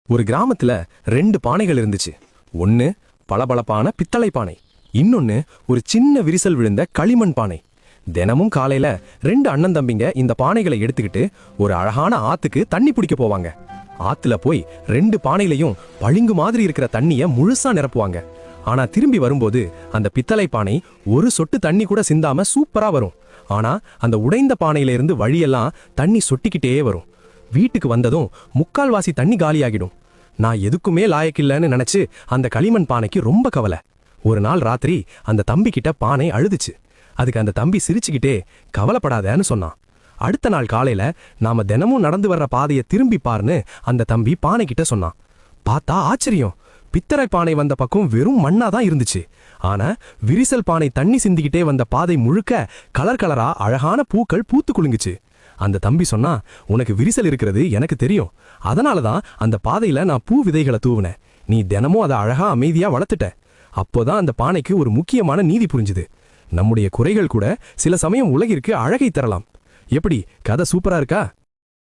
ஒரு கிராமத்துல 2 பானைகள் இருந்துச்சு. ஒன்னு பளபளப்பான பித்தளை பானை, இன்னொன்னு ஒரு சின்ன விரிசல் விழுந்த களிமண் பானை. தினமும் காலையில 2 அண்ணன் தம்பிங்க இந்த பானைகளை எடுத்துக்கிட்டு ஒரு அழகான ஆத்துக்கு தண்ணி பிடிக்க போவாங்க. ஆத்துல போய் 2 பானையிலையும் பளிங்கு மாதிரி இருக்கிற தண்ணிய முழுசா நிரப்புவாங்க. ஆனா திரும்பி வரும்போது அந்த பித்தளை பானை ஒரு சொட்டு தண்ணி கூட சிந்தாம சூப்பரா வரும். ஆனா அந்த உடைந்த பானையில இருந்து வழியெல்லாம் தண்ணி சொட்டிக்கிட்டே வரும். வீட்டுக்கு வந்ததும் முக்கால்வாசி தண்ணி காலியாகிடும். நான் எதுக்குமே லாயக்கில்லன்னு நினைச்சு அந்த களிமண் பானைக்கு ரொம்ப கவலை. ஒரு நாள் ராத்திரி அந்த தம்பி கிட்ட பானை அழுதுச்சு. அதுக்கு அந்த தம்பி சிரிச்சுக்கிட்டே கவலைப்படாதேன்னு சொன்னான். அடுத்த நாள் காலையில நாம தினமும் நடந்து வர்ற பாதையை திரும்பி பாருன்னு அந்த தம்பி பானை கிட்ட சொன்னான். பார்த்தா ஆச்சரியம், பித்தளை பானை வந்த பக்கம் வெறும் மண்ணாதான் இருந்துச்சு. ஆனா விரிசல் பானை தண்ணி சிந்திக்கிட்டே வந்த பாதை முழுக்க கலர் கலரா அழகான பூக்கள் பூத்து குலுங்குச்சு. அந்த தம்பி சொன்னா, உனக்கு விரிசல் இருக்கிறது எனக்கு தெரியும், அதனாலதான் அந்த பாதையில நான் பூ விதைகளை தூவுனேன். நீ தினமும் அதை அழகா அமைதியா வளர்த்துட்ட. அப்போதான் அந்த பானைக்கு ஒரு முக்கியமான நீதி புரிஞ்சுது. நம்முடைய குறைகள் கூட சில சமயம் உலகிற்கு அழகை தரலாம். எப்படி, கதை சூப்பரா இருக்கா?